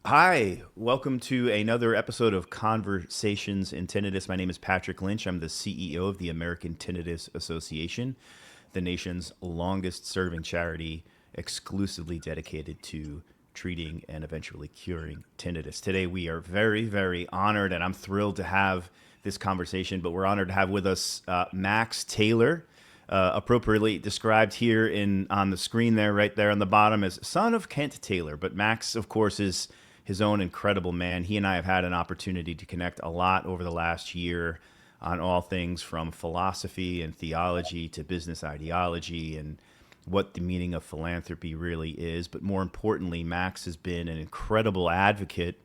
Hi, welcome to another episode of Conversations in Tinnitus. My name is Patrick Lynch. I'm the CEO of the American Tinnitus Association, the nation's longest serving charity exclusively dedicated to treating and eventually curing tinnitus. Today, we are very, very honored, and I'm thrilled to have this conversation, but we're honored to have with us Max Taylor. Appropriately described here on the screen there, right there on the bottom, as son of Kent Taylor. But Max, of course, is his own incredible man. He and I have had an opportunity to connect a lot over the last year on all things from philosophy and theology to business ideology and what the meaning of philanthropy really is. But more importantly, Max has been an incredible advocate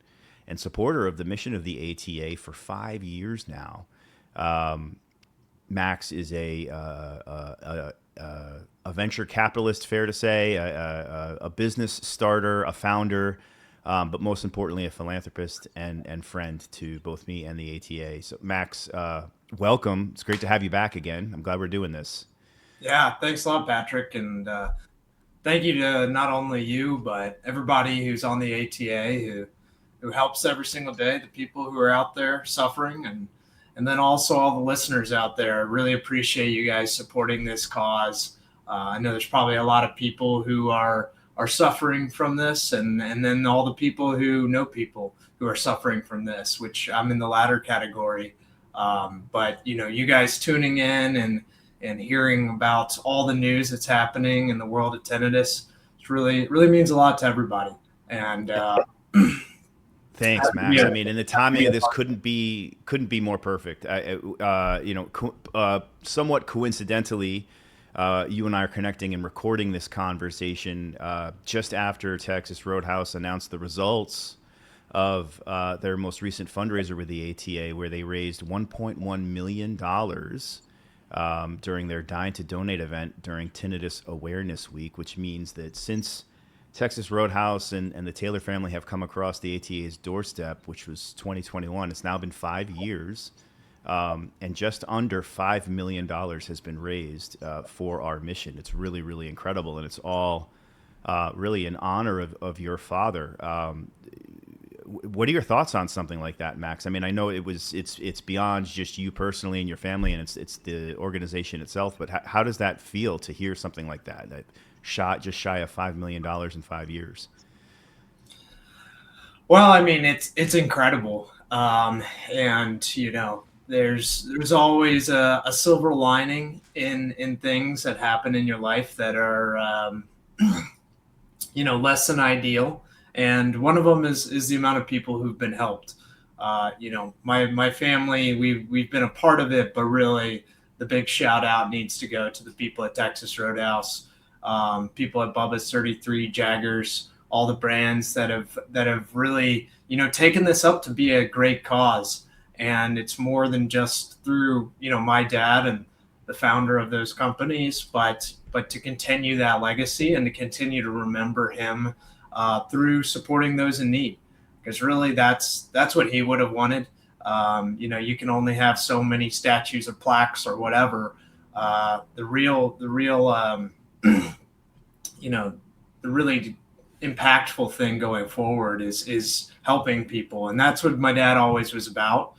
and supporter of the mission of the ATA for 5 years now. Max is a venture capitalist, fair to say, a business starter, a founder, but most importantly, a philanthropist and friend to both me and the ATA. So, Max, welcome. It's great to have you back again. I'm glad we're doing this. Yeah, thanks a lot, Patrick. And thank you to not only you, but everybody who's on the ATA who helps every single day, the people who are out there suffering, and then also all the listeners out there. I really appreciate you guys supporting this cause. I know there's probably a lot of people who are suffering from this, and then all the people who know people who are suffering from this, which I'm in the latter category. But you guys tuning in and hearing about all the news that's happening in the world of tinnitus, it really means a lot to everybody. And Thanks, Max. I mean, and the timing of this couldn't be more perfect. Somewhat coincidentally, you and I are connecting and recording this conversation just after Texas Roadhouse announced the results of their most recent fundraiser with the ATA, where they raised $1.1 million during their Dine to Donate event during Tinnitus Awareness Week, which means that since Texas Roadhouse and the Taylor family have come across the ATA's doorstep, which was 2021, it's now been 5 years, and just under $5 million has been raised for our mission. It's really, really incredible, and it's all really in honor of your father. What are your thoughts on something like that, Max? I mean, I know it's beyond just you personally and your family, and it's the organization itself. But how does that feel to hear something like that? That just shy of $5 million in 5 years. well, I mean, it's incredible, and there's always a silver lining in things that happen in your life that are less than ideal. And one of them is the amount of people who've been helped. My family, we've been a part of it, but really the big shout out needs to go to the people at Texas Roadhouse, people at Bubba's 33, Jaggers, all the brands that have really taken this up to be a great cause. And it's more than just through my dad and the founder of those companies, but to continue that legacy and to continue to remember him through supporting those in need, because really that's what he would have wanted. You can only have so many statues or plaques or whatever. The really impactful thing going forward is helping people, and that's what my dad always was about.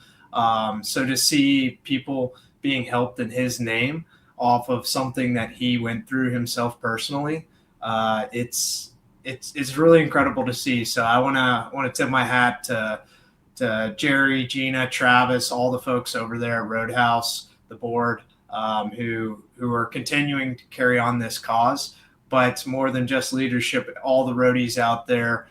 So to see people being helped in his name off of something that he went through himself personally, it's really incredible to see. So I want to tip my hat to Jerry, Gina, Travis, all the folks over there at Roadhouse, the board, who are continuing to carry on this cause. But more than just leadership, all the roadies out there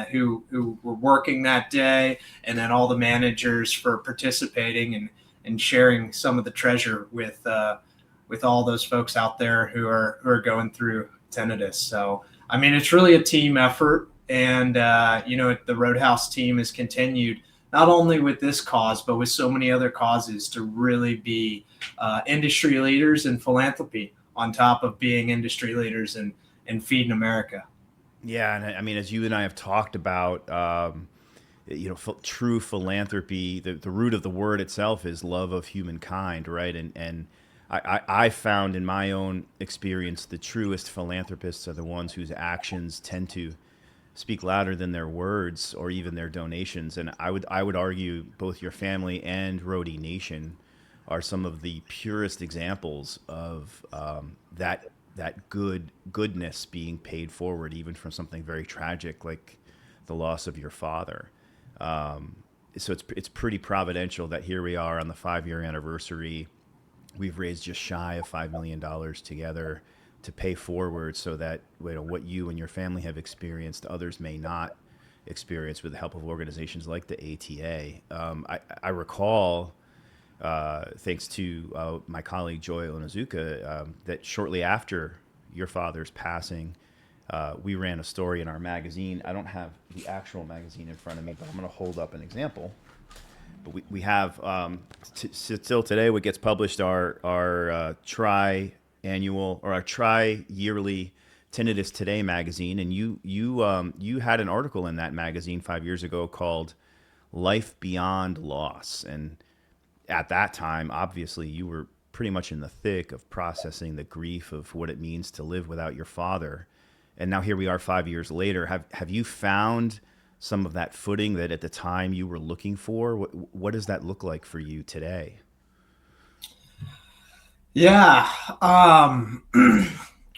who were working that day, and then all the managers for participating and sharing some of the treasure with all those folks out there who are going through tinnitus. So I mean, it's really a team effort, and the Roadhouse team has continued not only with this cause, but with so many other causes to really be industry leaders in philanthropy, on top of being industry leaders in feeding America. Yeah, and I mean, as you and I have talked about, true philanthropy, the root of the word itself is love of humankind, right? And I found in my own experience the truest philanthropists are the ones whose actions tend to speak louder than their words or even their donations. And I would argue both your family and Roadie Nation are some of the purest examples of that goodness being paid forward, even from something very tragic like the loss of your father. So it's pretty providential that here we are on the 5 year anniversary. We've raised just shy of $5 million together to pay forward, so that what you and your family have experienced, others may not experience, with the help of organizations like the ATA. I recall, thanks to my colleague Joy Onozuka, that shortly after your father's passing, we ran a story in our magazine. I don't have the actual magazine in front of me, but I'm going to hold up an example. But we have still today what gets published, our tri-annual or our tri-yearly Tinnitus Today magazine, and you had an article in that magazine 5 years ago called "Life Beyond Loss," and at that time, obviously, you were pretty much in the thick of processing the grief of what it means to live without your father. And now here we are 5 years later. Have you found some of that footing that at the time you were looking for? What does that look like for you today? Yeah.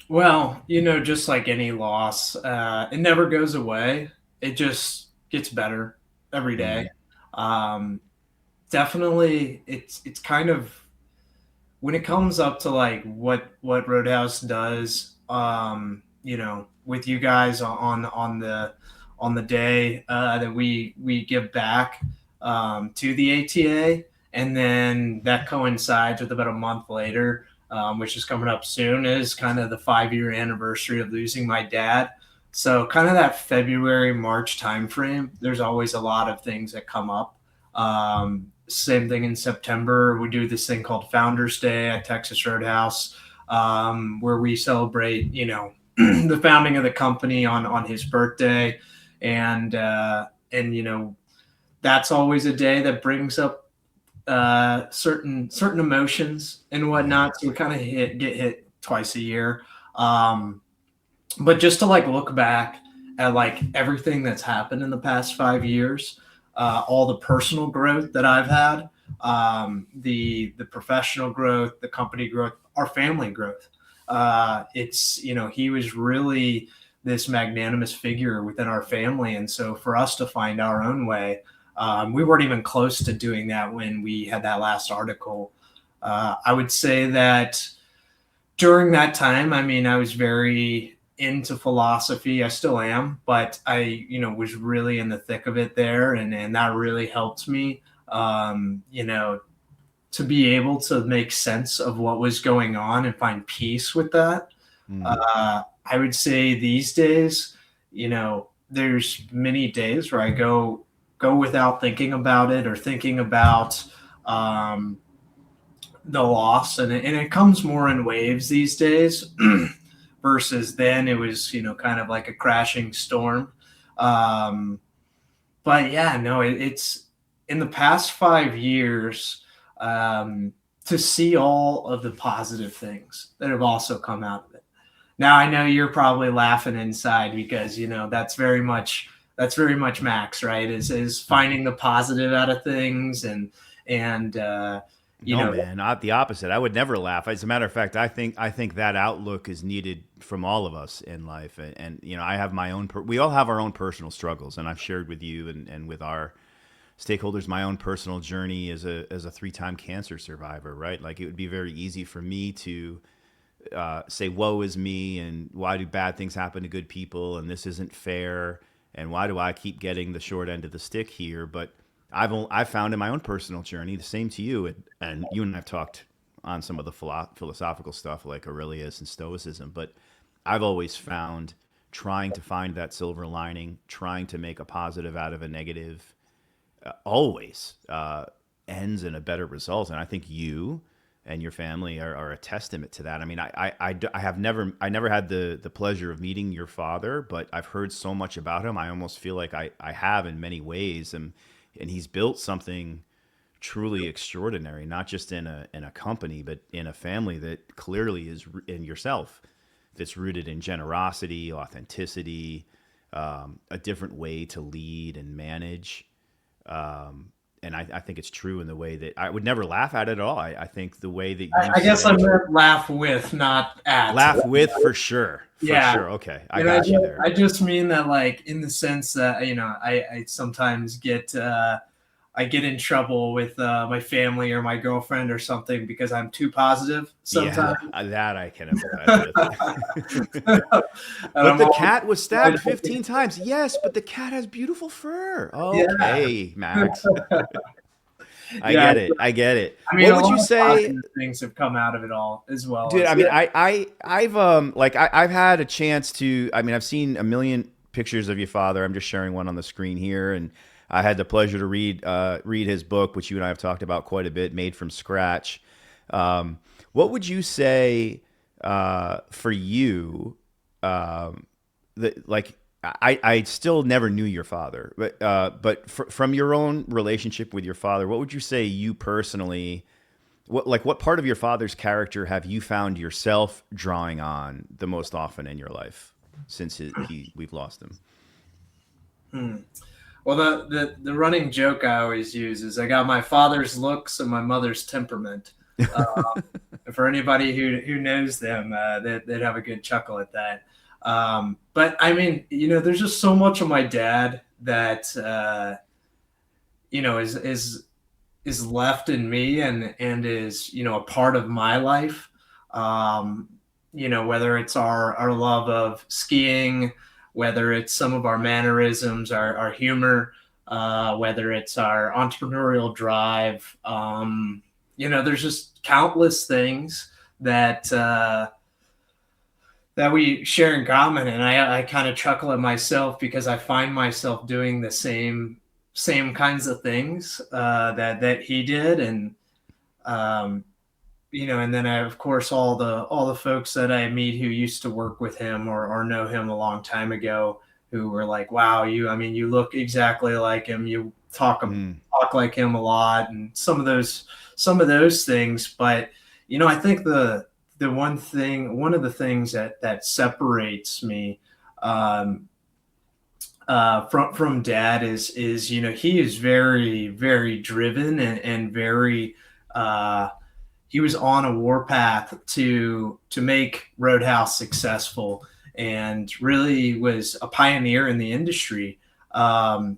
Well, just like any loss, it never goes away. It just gets better every day. Mm, Um, Definitely, it's kind of when it comes up to like what Roadhouse does, with you guys on the day that we give back to the ATA, and then that coincides with about a month later, which is coming up soon, is kind of the 5 year anniversary of losing my dad. So kind of that February March timeframe, there's always a lot of things that come up. Same thing in September. We do this thing called Founders Day at Texas Roadhouse, where we celebrate, the founding of the company on his birthday, and that's always a day that brings up certain emotions and yeah. whatnot. So we kind of get hit twice a year. Um, but just to like look back at like everything that's happened in the past 5 years, all the personal growth that I've had, the professional growth, the company growth, our family growth. It's he was really this magnanimous figure within our family, and so for us to find our own way, we weren't even close to doing that when we had that last article. I would say that during that time, I mean, I was very into philosophy. I still am, but I, was really in the thick of it there, and that really helped me, to be able to make sense of what was going on and find peace with that. Mm, I would say these days, there's many days where I go without thinking about it or thinking about um, the loss, and it comes more in waves these days. Versus then it was kind of like a crashing storm. um, but yeah, no, it's in the past 5 years, um, to see all of the positive things that have also come out of it. Now I know you're probably laughing inside because that's very much Max, right? Is finding the positive out of things, and you no, know man, not the opposite. I would never laugh. As a matter of fact, I think that outlook is needed from all of us in life. And I have my own. We all have our own personal struggles, and I've shared with you and with our stakeholders my own personal journey as a 3 time cancer survivor. Right, like it would be very easy for me to say, "Woe is me," and why do bad things happen to good people, and this isn't fair, and why do I keep getting the short end of the stick here? But I've found in my own personal journey the same to you, and you and I've talked on some of the philosophical stuff like Aurelius and Stoicism, but I've always found trying to find that silver lining, trying to make a positive out of a negative, always ends in a better result. And I think you and your family are a testament to that. I mean, I never had the pleasure of meeting your father, but I've heard so much about him. I almost feel like I have in many ways, and he's built something truly extraordinary, not just in a company, but in a family that clearly is in yourself, that's rooted in generosity, authenticity, a different way to lead and manage. And I think it's true in the way that I would never laugh at it at all. I think the way that you I guess I said meant laugh with, not at. laugh with, for sure. For Yeah. sure. Okay. I And I got you just, there. I just mean that, like, in the sense that, I sometimes I get in trouble with my family or my girlfriend or something because I'm too positive Yeah, sometimes. that I can empathize with. And But I'm the always cat was stabbed 15 times. Yes, but the cat has beautiful fur. yeah. Okay, Max. I Yeah. get it. I get it. I mean, What a would you lot of say, positive things have come out of it all, as well dude? as I mean, I've had a chance to. I mean, I've seen a million pictures of your father. I'm just sharing one on the screen here, and I had the pleasure to read his book, which you and I have talked about quite a bit, Made from Scratch. What would you say for you? That like I still never knew your father, but from your own relationship with your father, what would you say you personally? What part of your father's character have you found yourself drawing on the most often in your life since we've lost him? hmm. Well, the running joke I always use is I got my father's looks and my mother's temperament. Uh, for anybody who knows them, they'd have a good chuckle at that. But I mean, there's just so much of my dad that is left in me, and is a part of my life. Um, whether it's our love of skiing, whether it's some of our mannerisms, our humor, whether it's our entrepreneurial drive. There's just countless things that we share in common, and I kind of chuckle at myself because I find myself doing the same kinds of things that he did. And um, and then I, of course, all the folks that I meet who used to work with him, or know him a long time ago, who were like, "Wow, I mean, you look exactly like him. You Mm, talk like him a lot," and some of those things. But I think one of the things that separates me um, from dad is he is very, very driven, and very he was on a warpath to make Roadhouse successful, and really was a pioneer in the industry. And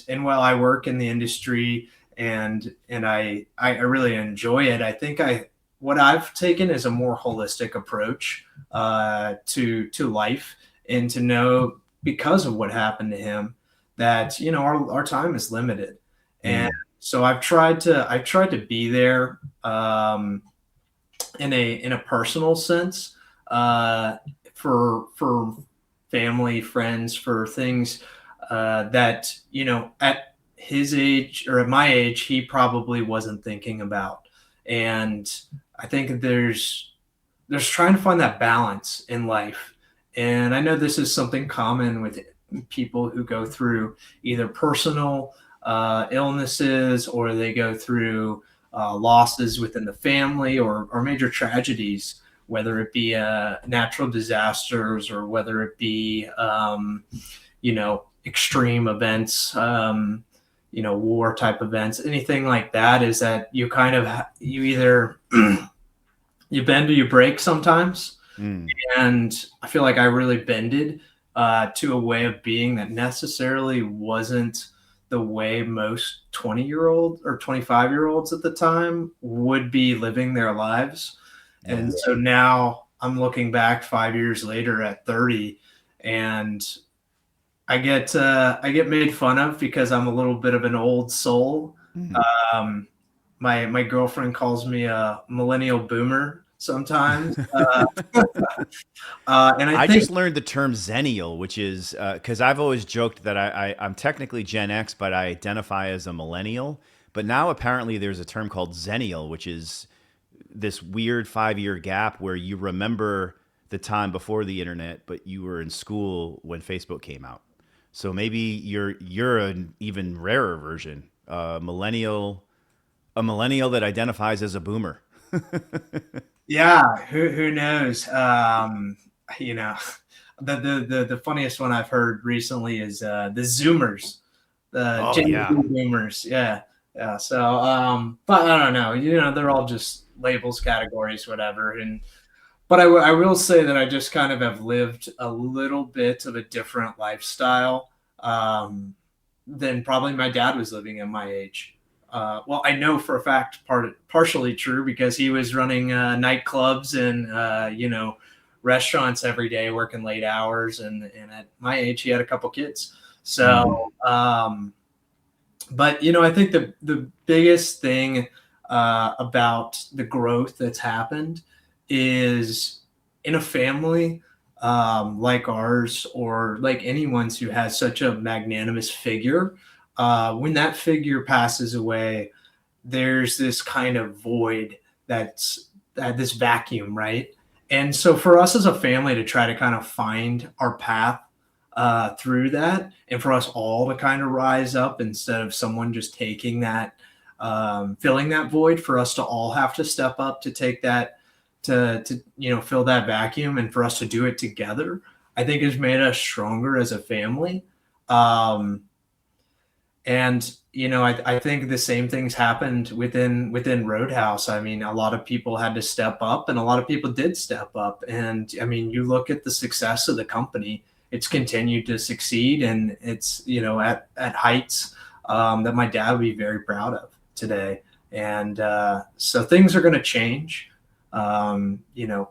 while I work in the industry, and I really enjoy it, I think I what I've taken is a more holistic approach to life, and to know, because of what happened to him, that our time is limited. And mm, so I've tried to be there, in a personal sense, for family, friends, for things that at his age, or at my age, he probably wasn't thinking about. And I think there's trying to find that balance in life. And I know this is something common with people who go through either personal illnesses, or they go through losses within the family, or major tragedies, whether it be natural disasters, or whether it be extreme events, war type events, anything like that. Is that you kind of you either you bend or you break sometimes. mm. And I feel like I really bended to a way of being that necessarily wasn't the way most 20-year-old or 25-year-olds at the time would be living their lives. Yeah. And so now I'm looking back 5 years later at 30, and I get made fun of because I'm a little bit of an old soul. Mm. Um, my girlfriend calls me a millennial boomer sometimes, and I I think just learned the term Xennial, which is because I've always joked that I'm technically Gen X, but I identify as a millennial. But now apparently there's a term called Xennial, which is this weird 5 year gap where you remember the time before the internet, but you were in school when Facebook came out. So maybe you're an even rarer version, a millennial that identifies as a boomer. yeah, who knows? You know, The funniest one I've heard recently is the Zoomers, the Oh Gen Z yeah. Zoomers. Yeah, yeah. So, but I don't know. They're all just labels, categories, whatever. But I will say that I just kind of have lived a little bit of a different lifestyle than probably my dad was living at my age. Well, I know for a fact partially true because he was running nightclubs and restaurants every day, working late hours, and at my age, he had a couple kids. Mm. So, but I think the biggest thing about the growth that's happened is in a family like ours or like anyone's who has such a magnanimous figure. When that figure passes away, there's this kind of void this vacuum, right? And so for us as a family to try to kind of find our path through that, and for us all to kind of rise up instead of someone just taking that, filling that void, for us to all have to step up to take that, to fill that vacuum, and for us to do it together, I think has made us stronger as a family. Um, and I think the same things happened within Roadhouse. I mean, a lot of people had to step up, and a lot of people did step up. And I mean, you look at the success of the company; it's continued to succeed, and it's at heights that my dad would be very proud of today. And so things are going to change.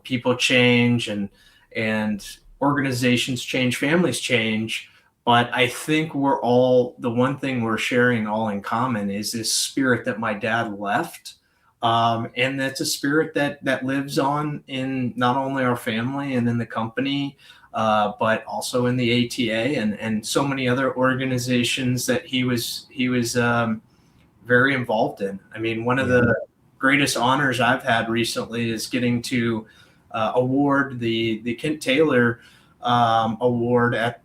People change, and organizations change, families change, but I think the one thing we're sharing all in common is this spirit that my dad left. And that's a spirit that lives on in not only our family and in the company, but also in the ATA and so many other organizations that he was very involved in. I mean, one of Yeah. the greatest honors I've had recently is getting to award the Kent Taylor award at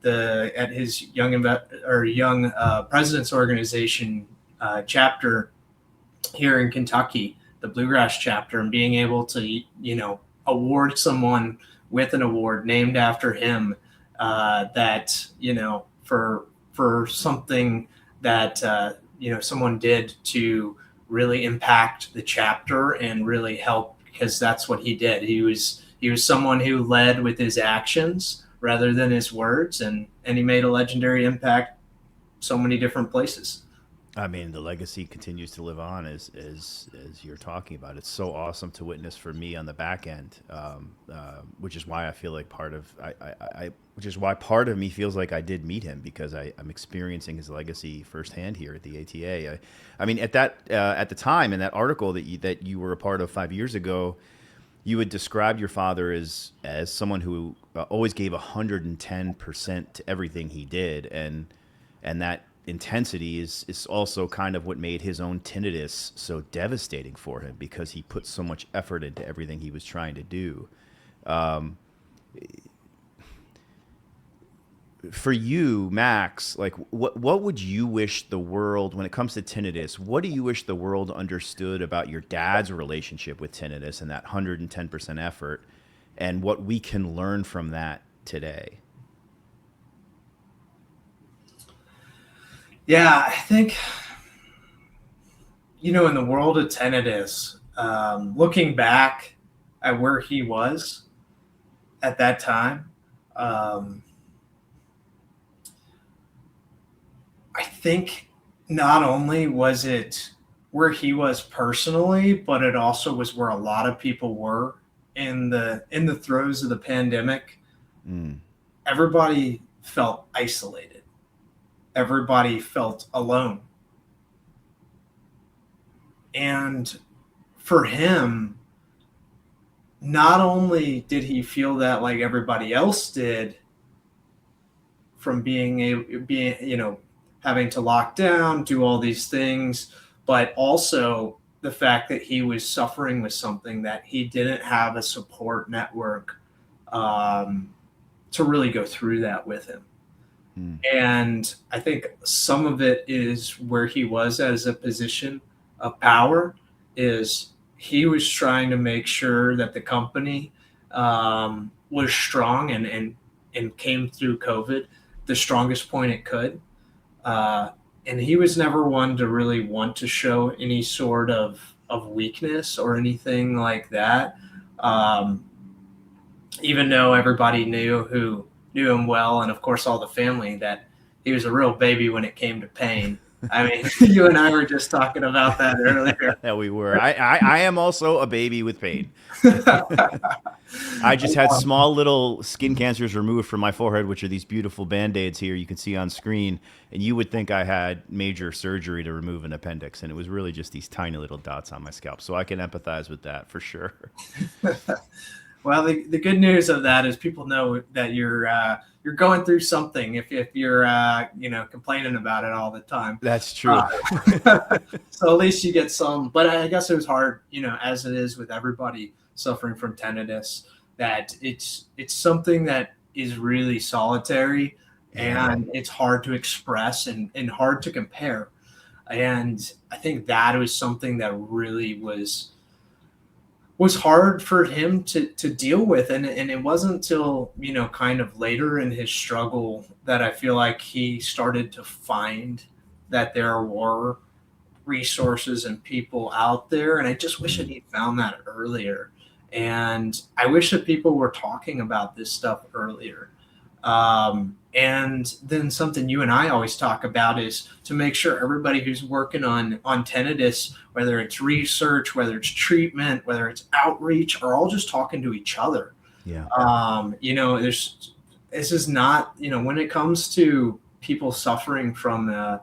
his young president's organization chapter here in Kentucky, the Bluegrass chapter, and being able to award someone with an award named after him, that for something that someone did to really impact the chapter and really help, because that's what he did. He was someone who led with his actions rather than his words, and he made a legendary impact so many different places. I mean, the legacy continues to live on as you're talking about. It's so awesome to witness for me on the back end, which is why I feel like which is why part of me feels like I did meet him because I'm experiencing his legacy firsthand here at the ATA. I mean, at the time in that article that you were a part of 5 years ago, you had described your father as someone who always gave 110% to everything he did, and that intensity is also kind of what made his own tinnitus so devastating for him because he put so much effort into everything he was trying to do. For you, Max, like what would you wish the world, when it comes to tinnitus, what do you wish the world understood about your dad's relationship with tinnitus and that 110% effort, and what we can learn from that today? Yeah, I think in the world of tinnitus, looking back at where he was at that time, um, I think not only was it where he was personally, but it also was where a lot of people were in the throes of the pandemic. Mm. Everybody felt isolated. Everybody felt alone. And for him, not only did he feel that like everybody else did from having to lock down, do all these things, but also the fact that he was suffering with something that he didn't have a support network um, to really go through that with him. Mm. And I think some of it is where he was as a position of power is he was trying to make sure that the company was strong and and came through COVID the strongest point it could. And he was never one to really want to show any sort of weakness or anything like that. Um, Even though everybody knew him well, and of course all the family, that he was a real baby when it came to pain. I mean, you and I were just talking about that earlier. Yeah, we were. I am also a baby with pain. I just had small little skin cancers removed from my forehead, which are these beautiful Band-Aids here you can see on screen. And you would think I had major surgery to remove an appendix, and it was really just these tiny little dots on my scalp. So I can empathize with that for sure. Well, the good news of that is people know that you're going through something if you're complaining about it all the time. That's true. So at least you get some. But I guess it was hard, as it is with everybody suffering from tinnitus, that it's something that is really solitary, and it's hard to express and hard to compare. And I think that was something that really was hard for him to deal with. And it wasn't until, kind of later in his struggle that I feel like he started to find that there were resources and people out there. And I just wish that he'd found that earlier. And I wish that people were talking about this stuff earlier. And then something you and I always talk about is to make sure everybody who's working on tinnitus, whether it's research, whether it's treatment, whether it's outreach, are all just talking to each other. Yeah. This is not, when it comes to people suffering from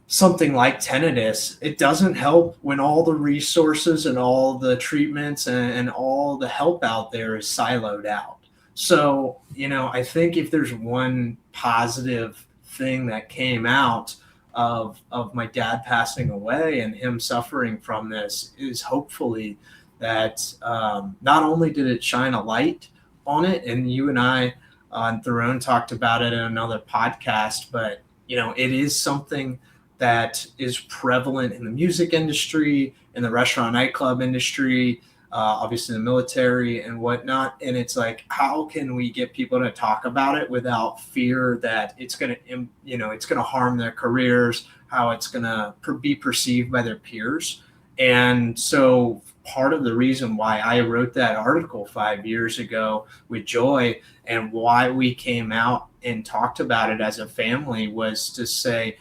something like tinnitus, it doesn't help when all the resources and all the treatments and all the help out there is siloed out. So, I think if there's one positive thing that came out of my dad passing away and him suffering from this, is hopefully that not only did it shine a light on it, and you and I on Theron talked about it in another podcast, but it is something that is prevalent in the music industry, in the restaurant nightclub industry, obviously the military and whatnot. And it's like, how can we get people to talk about it without fear that it's going to harm their careers, how it's going to be perceived by their peers? And so part of the reason why I wrote that article 5 years ago with Joy, and why we came out and talked about it as a family, was to say,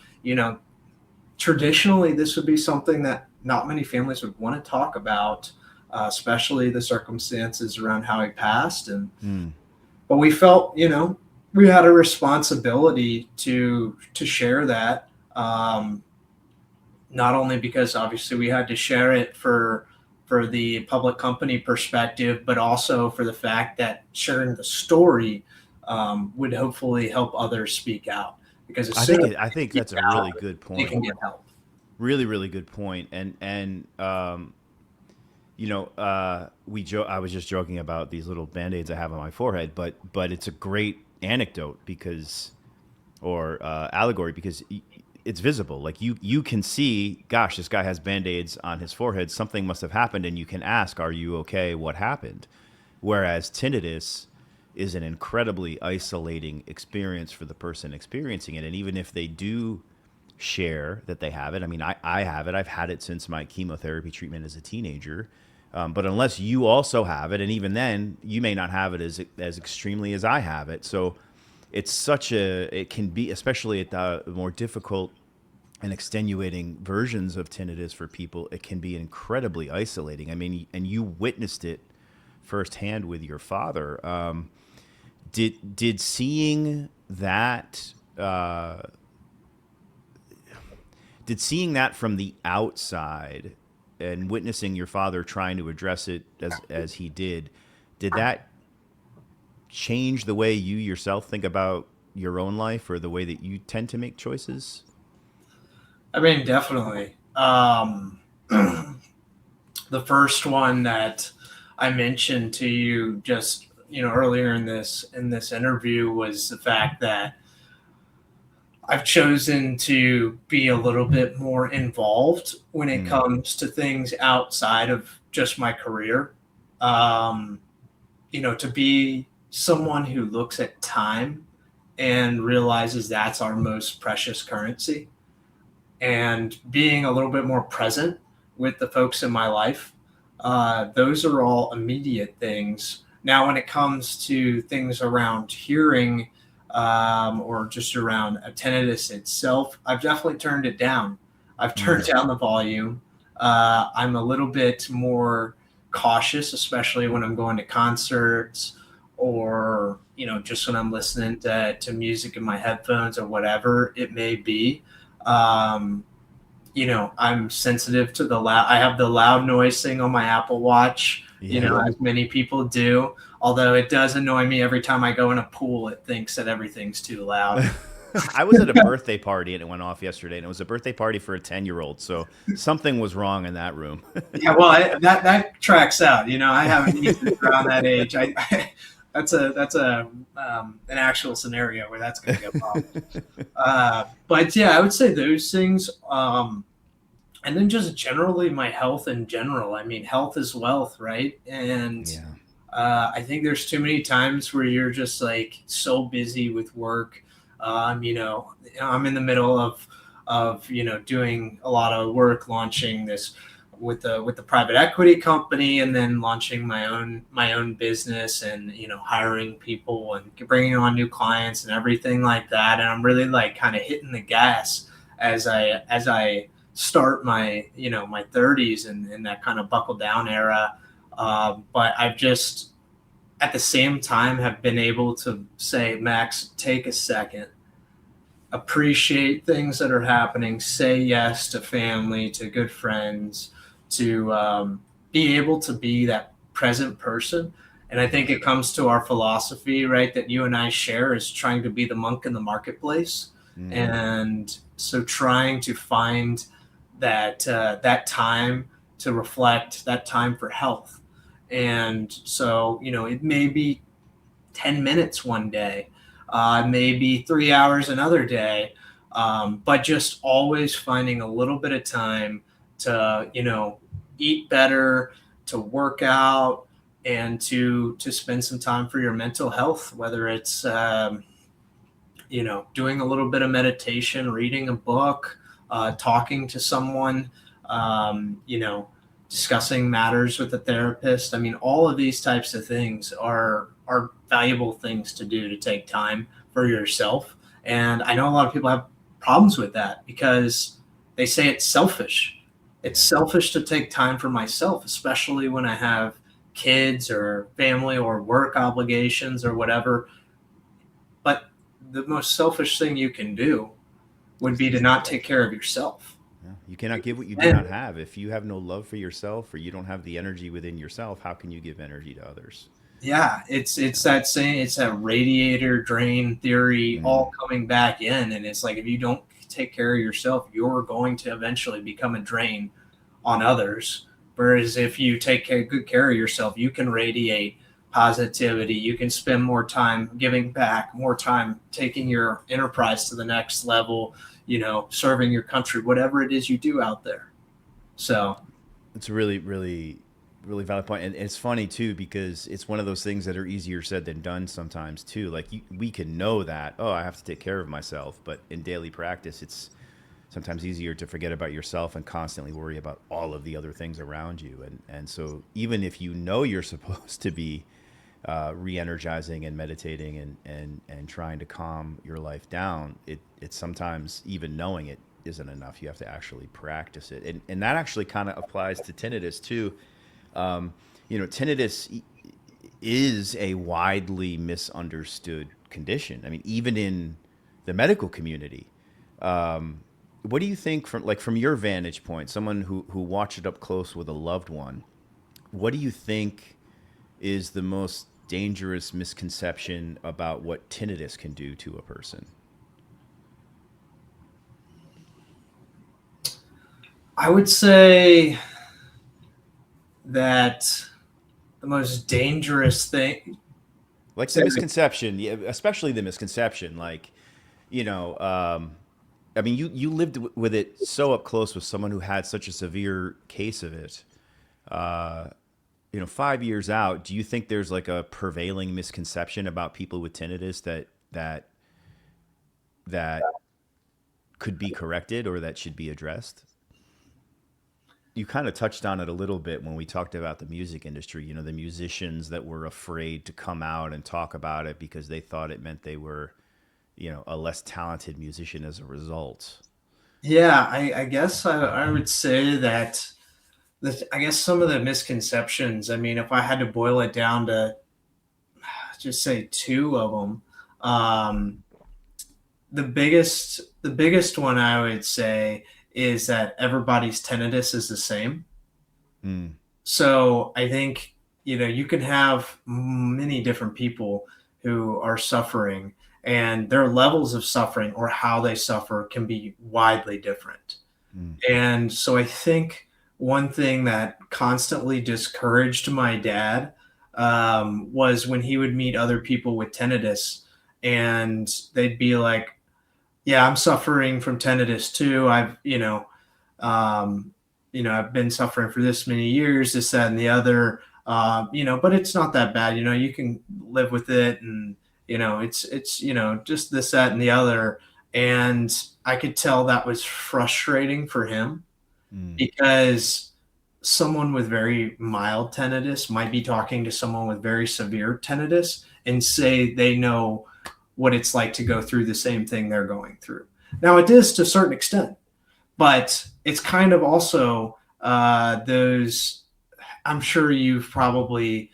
traditionally this would be something that not many families would want to talk about, especially the circumstances around how he passed. But we felt, we had a responsibility to share that, not only because obviously we had to share it for the public company perspective, but also for the fact that sharing the story would hopefully help others speak out. Because I think that's a really good point. They can get help. Really, really good point. And I was just joking about these little Band-Aids I have on my forehead, but it's a great anecdote allegory, because it's visible. Like you can see, gosh, this guy has Band-Aids on his forehead. Something must have happened, and you can ask, are you okay? What happened? Whereas tinnitus is an incredibly isolating experience for the person experiencing it. And even if they do share that they have it, I mean, I have it. I've had it since my chemotherapy treatment as a teenager. But unless you also have it, and even then, you may not have it as extremely as I have it. So it's it can be, especially at the more difficult and extenuating versions of tinnitus for people, it can be incredibly isolating. I mean, and you witnessed it firsthand with your father. Did seeing that from the outside and witnessing your father trying to address it as he did that change the way you yourself think about your own life, or the way that you tend to make choices? I mean, definitely. The first one that I mentioned to you just earlier in this interview was the fact that I've chosen to be a little bit more involved when it comes to things outside of just my career. to be someone who looks at time and realizes that's our most precious currency, and being a little bit more present with the folks in my life. Those are all immediate things. Now, when it comes to things around hearing, or just around tinnitus itself, I've definitely turned it down. I've turned Mm. down the volume. I'm a little bit more cautious, especially when I'm going to concerts, or just when I'm listening to music in my headphones or whatever it may be. Um, I'm sensitive to the loud. I have the loud noise thing on my Apple Watch, Yeah. as many people do. Although it does annoy me every time I go in a pool, it thinks that everything's too loud. I was at a birthday party and it went off yesterday, and it was a birthday party for a 10-year-old. So something was wrong in that room. Yeah, well, that tracks out. I have a niece that's around that age. That's a an actual scenario where that's going to go wrong. But yeah, I would say those things. And then just generally my health in general. I mean, health is wealth, right? And Yeah. I think there's too many times where you're just like so busy with work. I'm in the middle of doing a lot of work launching this with the private equity company, and then launching my own business, and hiring people and bringing on new clients and everything like that. And I'm really like kind of hitting the gas as I start my 30s, and in that kind of buckle down era. But I've just at the same time have been able to say, Max, take a second, appreciate things that are happening, say yes to family, to good friends, to be able to be that present person. And I think it comes to our philosophy, right, that you and I share, is trying to be the monk in the marketplace. Mm. And so trying to find that time to reflect, that time for health. And so, it may be 10 minutes one day, maybe 3 hours another day, but just always finding a little bit of time to, eat better, to work out, and to spend some time for your mental health, whether it's, doing a little bit of meditation, reading a book, talking to someone, discussing matters with a therapist. I mean, all of these types of things are valuable things to do, to take time for yourself. And I know a lot of people have problems with that because they say it's selfish. It's Yeah. selfish to take time for myself, especially when I have kids or family or work obligations or whatever. But the most selfish thing you can do would be to not take care of yourself. Yeah. You cannot give what you do not And have. If you have no love for yourself, or you don't have the energy within yourself, how can you give energy to others? yeah, it's that saying, it's that radiator drain theory Mm. all coming back in. And it's like, if you don't take care of yourself, you're going to eventually become a drain on others. Whereas if you take good care of yourself, you can radiate positivity. You can spend more time giving back, more time taking your enterprise to the next level, serving your country, whatever it is you do out there. So, It's a really, really, really valid point, and it's funny too because it's one of those things that are easier said than done sometimes too. Like we can know that, oh, I have to take care of myself, but in daily practice, it's sometimes easier to forget about yourself and constantly worry about all of the other things around you. And so even if you know you're supposed to be re-energizing and meditating and trying to calm your life down, it's sometimes even knowing it isn't enough. You have to actually practice it, and that actually kind of applies to tinnitus too. Um, tinnitus is a widely misunderstood condition. I mean, even in the medical community. Um, what do you think from your vantage point, someone who watched it up close with a loved one? What do you think is the most dangerous misconception about what tinnitus can do to a person? I would say that the most dangerous thing. Like the Say, misconception, yeah, especially the misconception, like, you know, um, I mean, you lived with it so up close with someone who had such a severe case of it. 5 years out, do you think there's like a prevailing misconception about people with tinnitus that could be corrected or that should be addressed? You kind of touched on it a little bit when we talked about the music industry, the musicians that were afraid to come out and talk about it because they thought it meant they were, a less talented musician as a result. Yeah, I guess I would say that I guess some of the misconceptions. I mean, if I had to boil it down to just say two of them, um, the biggest one I would say is that everybody's tinnitus is the same. Mm, So I think, you can have many different people who are suffering, and their levels of suffering or how they suffer can be widely different. mm, And so I think one thing that constantly discouraged my dad was when he would meet other people with tinnitus, and they'd be like, yeah, I'm suffering from tinnitus too. Um, I've been suffering for this many years, this, that, and the other. But it's not that bad. You can live with it, and it's just this, that, and the other. And I could tell that was frustrating for him mm, because someone with very mild tinnitus might be talking to someone with very severe tinnitus and say they know what it's like to go through the same thing they're going through. Now, it is to a certain extent, but it's kind of also those. I'm sure you've probably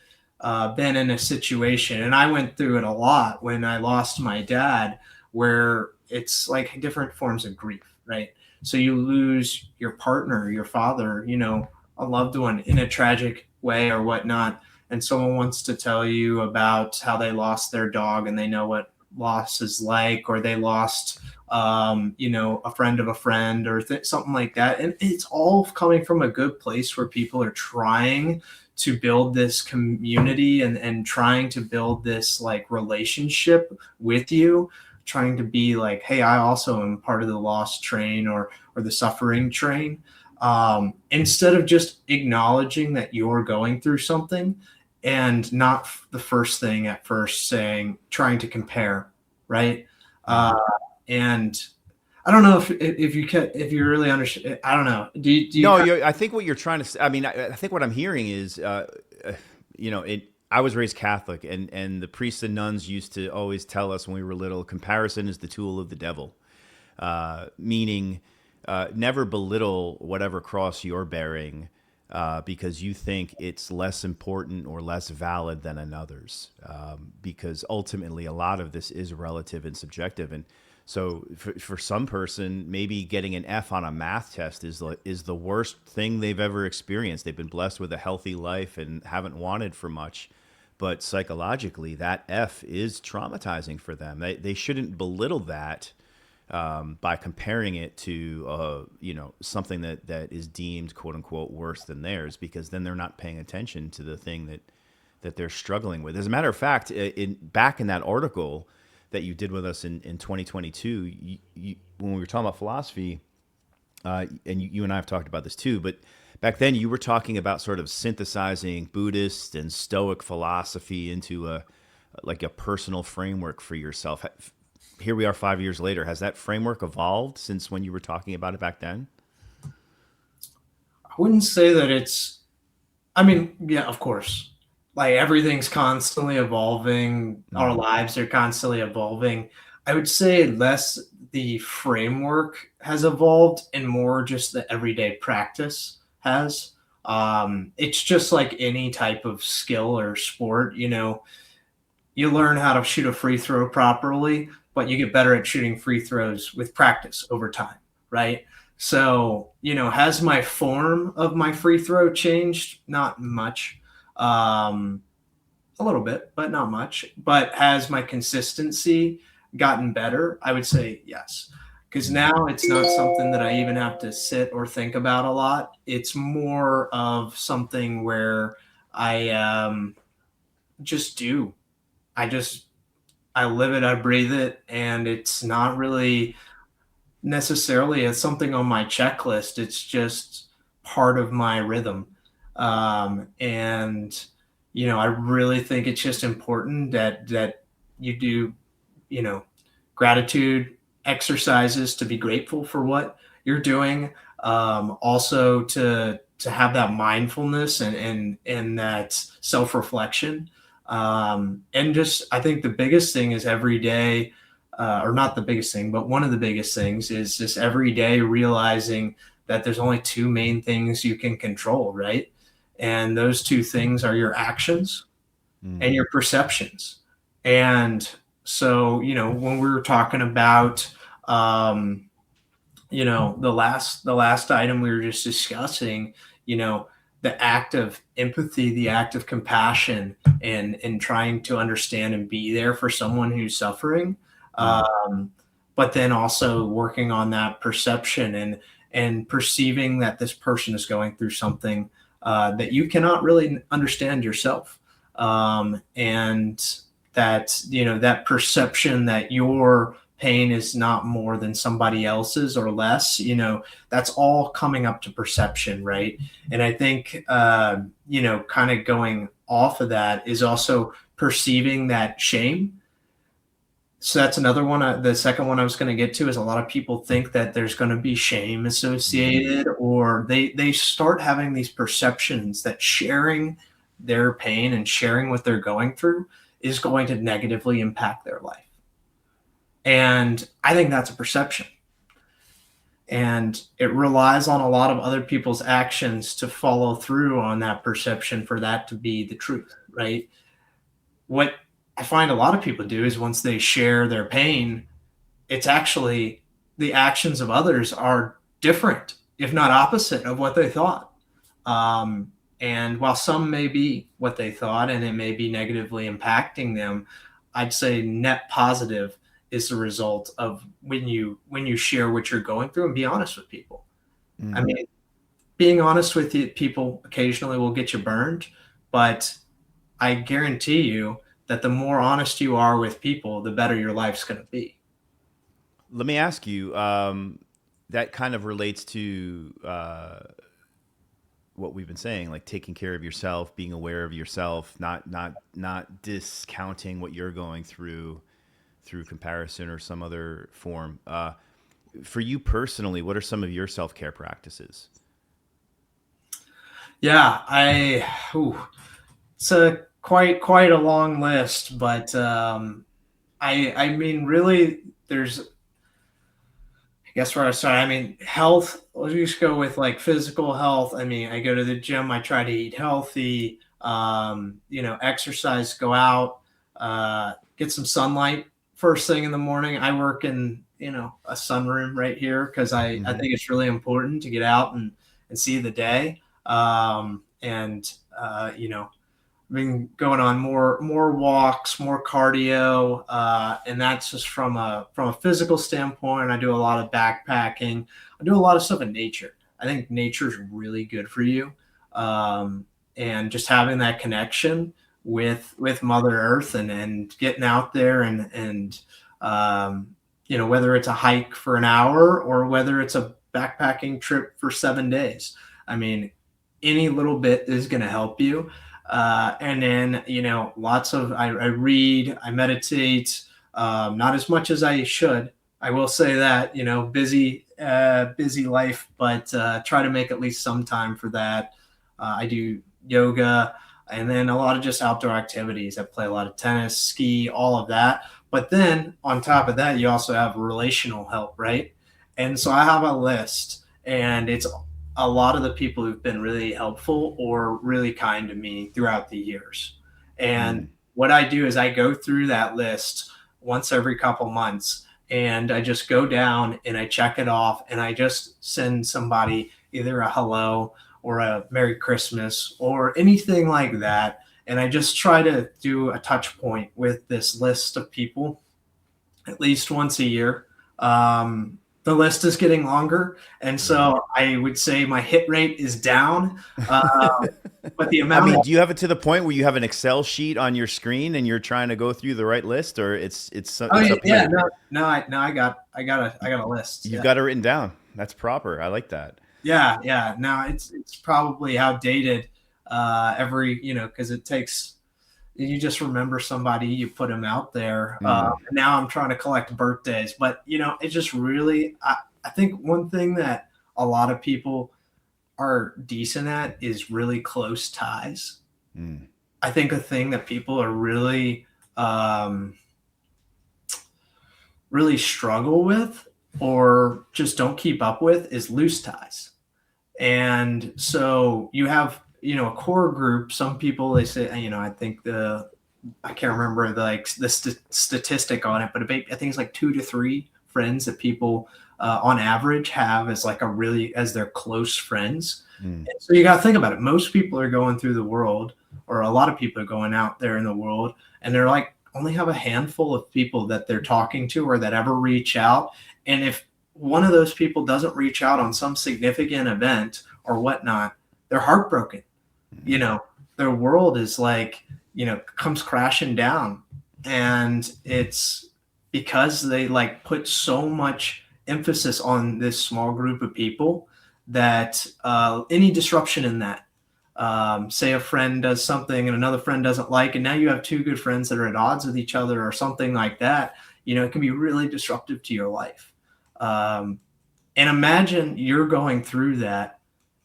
been in a situation, and I went through it a lot when I lost my dad, where it's like different forms of grief, right? So you lose your partner, your father, a loved one in a tragic way or whatnot, and someone wants to tell you about how they lost their dog and they know what loss is like, or they lost a friend of a friend or something like that. And it's all coming from a good place where people are trying to build this community and trying to build this like relationship with you, trying to be like, hey, I also am part of the lost train or the suffering train. Instead of just acknowledging that you're going through something and not the first thing at first saying, trying to compare, right? mm. And I don't know if you really understand. I don't know. Do you No, kind I think what you're trying to say, I mean, I think what I'm hearing is, I was raised Catholic, and the priests and nuns used to always tell us when we were little, comparison is the tool of the devil, meaning never belittle whatever cross you're bearing because you think it's less important or less valid than another's. Because ultimately, a lot of this is relative and subjective. And so, for some person, maybe getting an F on a math test is the worst thing they've ever experienced. They've been blessed with a healthy life and haven't wanted for much. But psychologically, that F is traumatizing for them. They shouldn't belittle that by comparing it to something that is deemed quote unquote worse than theirs, because then they're not paying attention to the thing that they're struggling with. As a matter of fact, back in that article that you did with us in 2022, when we were talking about philosophy, and you and I have talked about this too, but back then you were talking about sort of synthesizing Buddhist and Stoic philosophy into like a personal framework for yourself. Here we are 5 years later. Has that framework evolved since when you were talking about it back then? I wouldn't say that it's. I mean, yeah, of course. Like everything's constantly evolving. Our Mm, lives are constantly evolving. I would say less the framework has evolved and more just the everyday practice has. It's just like any type of skill or sport. You learn how to shoot a free throw properly, but you get better at shooting free throws with practice over time, right? So, has my form of my free throw changed? Not much. Um, a little bit, but not much. But has my consistency gotten better? I would say yes. Because mm, now it's not something that I even have to sit or think about a lot. It's more of something where I just do. I just I live it, I breathe it, and it's not really necessarily as something on my checklist. It's just part of my rhythm. And I really think it's just important that you do, you know, gratitude exercises to be grateful for what you're doing. Also to have that mindfulness and that self reflection. And just I think the biggest thing is every day, or not the biggest thing, but one of the biggest things is just every day realizing that there's only two main things you can control, right? And those two things are your actions and Mm. your perceptions. And so, when we were talking about, the last item we were just discussing, the act of empathy, the act of compassion, and trying to understand and be there for someone who's suffering. Mm. But then also working on that perception and perceiving that this person is going through something that you cannot really understand yourself, and that perception that your pain is not more than somebody else's or less, that's all coming up to perception, right? And I think kind of going off of that is also perceiving that shame. So that's another one. The second one I was going to get to is a lot of people think that there's going to be shame Mm. associated, or they start having these perceptions that sharing their pain and sharing what they're going through is going to negatively impact their life. And I think that's a perception. And it relies on a lot of other people's actions to follow through on that perception for that to be the truth, right? What I find a lot of people do is once they share their pain, it's actually the actions of others are different, if not opposite, of what they thought. And while some may be what they thought and it may be negatively impacting them, I'd say net positive is the result of when you share what you're going through and be honest with people. I Mm. mean, being honest with people occasionally will get you burned, but I guarantee you that the more honest you are with people, the better your life's going to be. Let me ask you, that kind of relates to what we've been saying, like taking care of yourself, being aware of yourself, not discounting what you're going through comparison or some other form. For you personally, what are some of your self care practices? Yeah, ooh, it's a quite a long list, but I mean, really, there's, I guess where I start. I mean, health. Let's just go with like physical health. I mean, I go to the gym. I try to eat healthy. Exercise. Go out. Get some sunlight first thing in the morning. I work in a sunroom right here because I Mm-hmm. think it's really important to get out and see the day. And been going on more walks, more cardio, and that's just from a physical standpoint. I do a lot of backpacking. I do a lot of stuff in nature. I think nature is really good for you, and just having that connection with Mother Earth and getting out there and whether it's a hike for an hour or whether it's a backpacking trip for 7 days. I mean, any little bit is going to help you. And then, lots of, I read, I meditate, not as much as I should. I will say that, busy life, but try to make at least some time for that. I do yoga and then a lot of just outdoor activities. I play a lot of tennis, ski, all of that. But then on top of that, you also have relational help, right? And so I have a list, and it's a lot of the people who've been really helpful or really kind to me throughout the years. And Mm. what I do is I go through that list once every couple months, and I just go down and I check it off, and I just send somebody either a hello or a Merry Christmas or anything like that. And I just try to do a touch point with this list of people at least once a year. The list is getting longer, and Right. so I would say my hit rate is down. Uh, but the I amount mean, of do you have it to the point where you have an Excel sheet on your screen and you're trying to go through the right list, or oh it's yeah, up yeah, here? no no I got a list. You've Yeah, got it written down. That's proper. I like that. yeah. Now it's probably outdated, every, because it takes, you just remember somebody, you put them out there. Mm, And now I'm trying to collect birthdays, but it just really, I think one thing that a lot of people are decent at is really close ties. mm, I think a thing that people are um, really struggle with or just don't keep up with is loose ties. And so you have, a core group. Some people, they say, I think I can't remember the statistic on it, but I think it's like 2 to 3 friends that people on average have as like as their close friends. mm. And so you got to think about it. Most people are going through the world, or a lot of people are going out there in the world, and they're like only have a handful of people that they're talking to or that ever reach out. And if one of those people doesn't reach out on some significant event or whatnot, they're heartbroken. You know, their world is like, comes crashing down. And it's because they like put so much emphasis on this small group of people that any disruption in that, say a friend does something and another friend doesn't like, and now you have two good friends that are at odds with each other or something like that, it can be really disruptive to your life. Um, and imagine you're going through that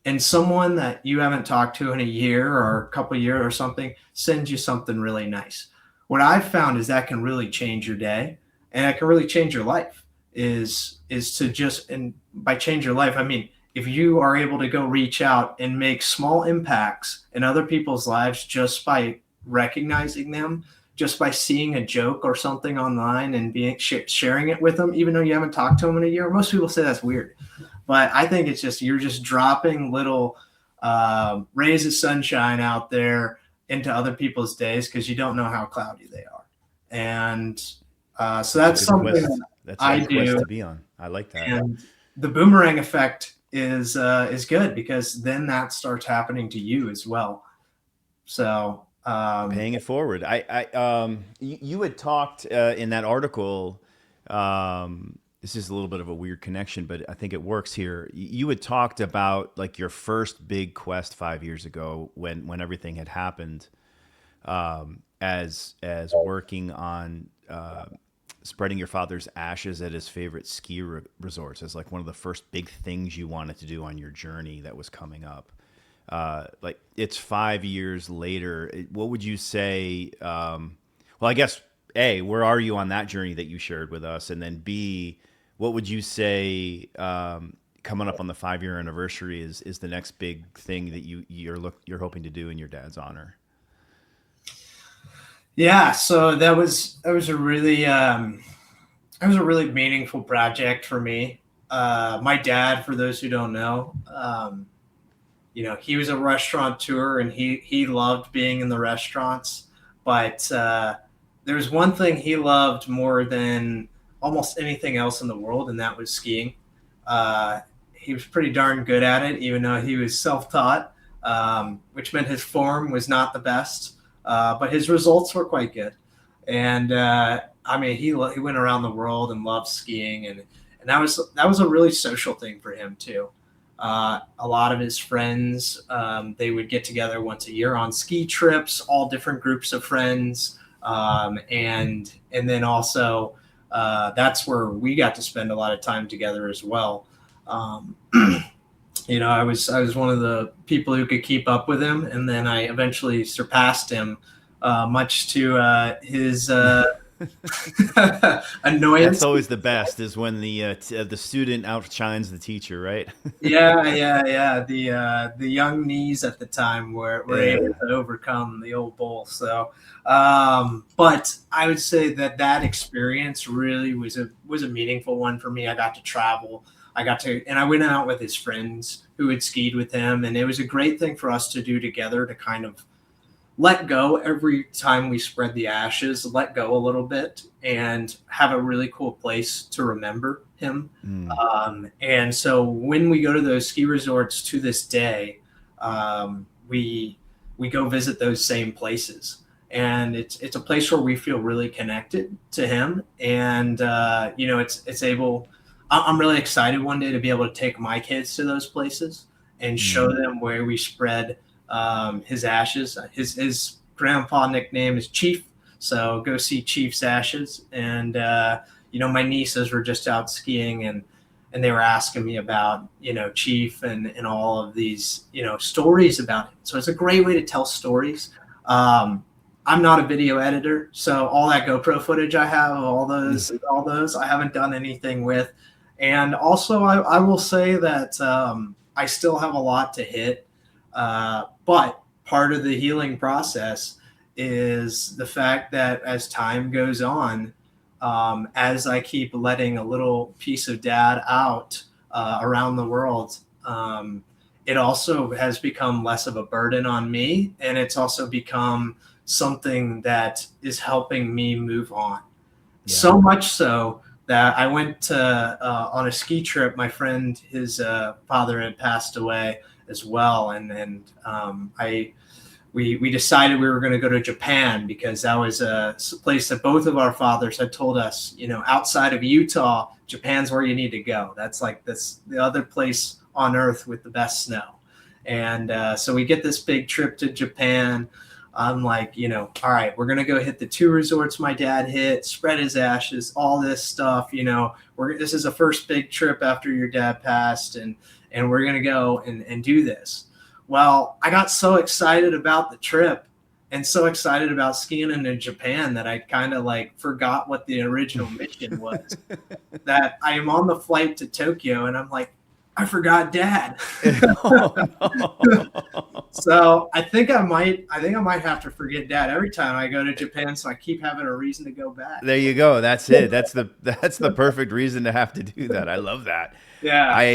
and someone that you haven't talked to in a year or a couple of years or something sends you something really nice. What I've found is that can really change your day and that can really change your life is to just, and by change your life, I mean, if you are able to go reach out and make small impacts in other people's lives just by recognizing them, just by seeing a joke or something online and sharing it with them, even though you haven't talked to them in a year. Most people say that's weird, but I think it's just, you're just dropping little rays of sunshine out there into other people's days because you don't know how cloudy they are. And so It's a that's good something quest. that That's a I good quest do. to be on. I like that. And the boomerang effect is good because then that starts happening to you as well. So Paying it forward. You had talked in that article. This is a little bit of a weird connection, but I think it works here. You had talked about like your first big quest 5 years ago when everything had happened, as working on spreading your father's ashes at his favorite resorts as like one of the first big things you wanted to do on your journey that was coming up. Like it's 5 years later. What would you say? Well, I guess A, where are you on that journey that you shared with us, and then B, what would you say coming up on the 5 year anniversary is the next big thing that you're hoping to do in your dad's honor? yeah, so that was a really meaningful project for me. My dad, for those who don't know, he was a restaurateur and he loved being in the restaurants. But there was one thing he loved more than almost anything else in the world, and that was skiing. He was pretty darn good at it, even though he was self-taught, which meant his form was not the best, but his results were quite good. And I mean, he went around the world and loved skiing, and that was a really social thing for him too. A lot of his friends, they would get together once a year on ski trips, all different groups of friends, and then also that's where we got to spend a lot of time together as well. Um, I was one of the people who could keep up with him, and then I eventually surpassed him, much to his That's annoyance. always the best is when the student outshines the teacher, right? Yeah, yeah, yeah. The young knees at the time were able Yeah. to overcome the old bull. So, but I would say that experience really was a meaningful one for me. I got to travel. And I went out with his friends who had skied with him, and it was a great thing for us to do together to kind of let go every time we spread the ashes, let go a little bit and have a really cool place to remember him. Mm, And so when we go to those ski resorts to this day, we go visit those same places. And it's a place where we feel really connected to him. And, it's able, I'm really excited one day to be able to take my kids to those places and show mm, them where we spread his ashes. His grandpa nickname is Chief, so go see Chief's ashes. And my nieces were just out skiing, and they were asking me about Chief and all of these stories about him. So it's a great way to tell stories. I'm not a video editor, so all that GoPro footage I have, all those I haven't done anything with. And also, I will say that I still have a lot to hit, but part of the healing process is the fact that as time goes on, as I keep letting a little piece of dad out around the world, it also has become less of a burden on me, and it's also become something that is helping me move on. Yeah. So much so that I went to on a ski trip. My friend, his father had passed away as well, and we decided we were going to go to Japan because that was a place that both of our fathers had told us, outside of Utah, Japan's where you need to go. That's the other place on earth with the best snow. And so we get this big trip to Japan. I'm like, all right, we're going to go hit the 2 resorts my dad hit, spread his ashes, all this stuff. This is the first big trip after your dad passed, and we're going to go and do this. Well, I got so excited about the trip and so excited about skiing into Japan that I kind of forgot what the original mission was. That I am on the flight to Tokyo, and I'm like, I forgot dad. Oh, no. So I think I might have to forget dad every time I go to Japan, so I keep having a reason to go back. There you go. That's it. That's the perfect reason to have to do that. I love that. Yeah. I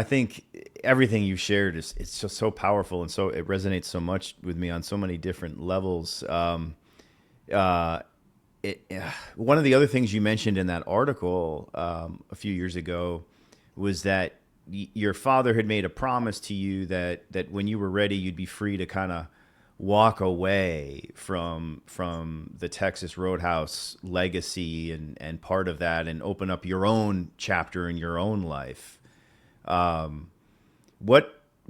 think everything you shared it's just so powerful, and so it resonates so much with me on so many different levels. One of the other things you mentioned in that article a few years ago was that your father had made a promise to you that when you were ready, you'd be free to kind of walk away from the Texas Roadhouse legacy and part of that, and open up your own chapter in your own life.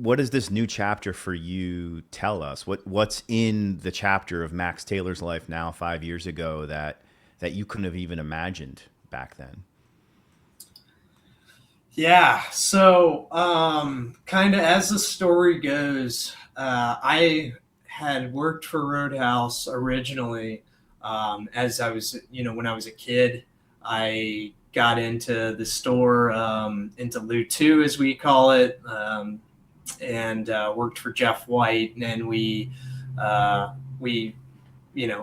What does this new chapter for you tell us? What's in the chapter of Max Taylor's life now 5 years ago that you couldn't have even imagined back then? Yeah. So kind of as the story goes, I had worked for Roadhouse originally. As I was, when I was a kid, I got into the store, into Loot 2, as we call it, and worked for Jeff White. And then we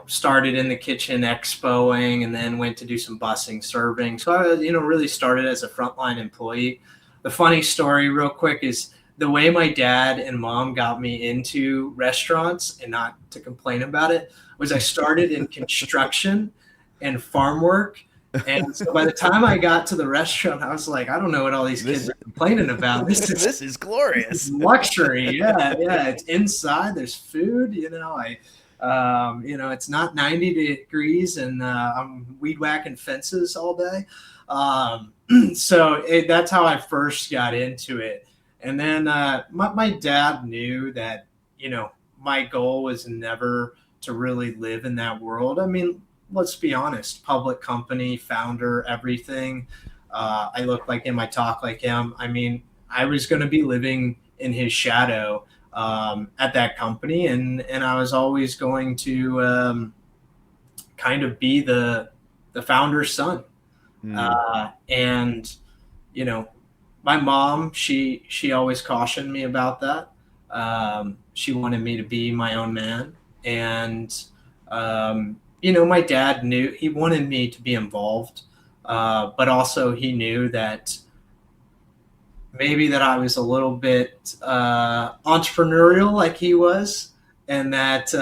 started in the kitchen expoing, and then went to do some bussing, serving. So I, really started as a frontline employee. The funny story real quick is the way my dad and mom got me into restaurants, and not to complain about it, was I started in construction and farm work. And so by the time I got to the restaurant, I was like, I don't know what all these kids are complaining about. This is glorious. This is luxury. Yeah. It's inside. There's food. It's not 90 degrees, and I'm weed whacking fences all day. So that's how I first got into it. And then my dad knew that, my goal was never to really live in that world. I mean, let's be honest, public company, founder, everything. I look like him, I talk like him. I mean, I was going to be living in his shadow at that company, and I was always going to kind of be the founder's son. And my mom, she always cautioned me about that. She wanted me to be my own man, and my dad knew he wanted me to be involved, but also he knew that maybe that I was a little bit entrepreneurial like he was, and that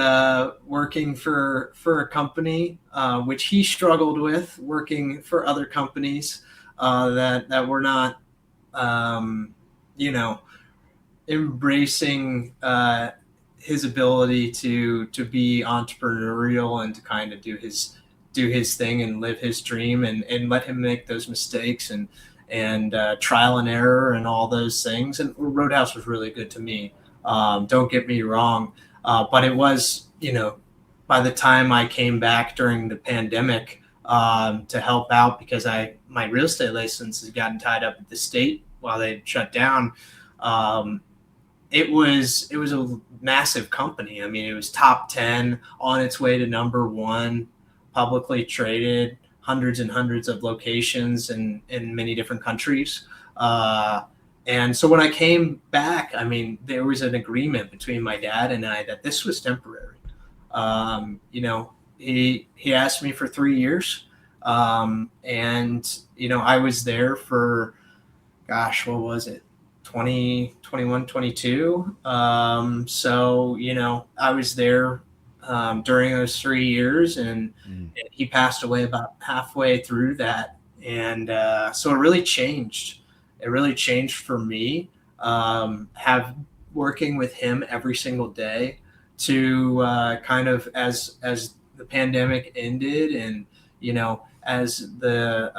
working for a company, which he struggled with, working for other companies that were not, embracing his ability to be entrepreneurial and to kind of do his thing and live his dream, and let him make those mistakes and and trial and error and all those things. And Roadhouse was really good to me. Don't get me wrong, but it was, by the time I came back during the pandemic to help out, because my real estate license has gotten tied up at the state while they shut down. Um, it was a massive company. I mean, it was top 10, on its way to number one, publicly traded, hundreds and hundreds of locations in many different countries. And so when I came back, I mean, there was an agreement between my dad and I that this was temporary. He asked me for 3 years, and I was there for, gosh, what was it? 20, 21, 22. So, I was there during those 3 years, and he passed away about halfway through that. And so it really changed. It really changed for me, have working with him every single day to kind of as the pandemic ended, and, as the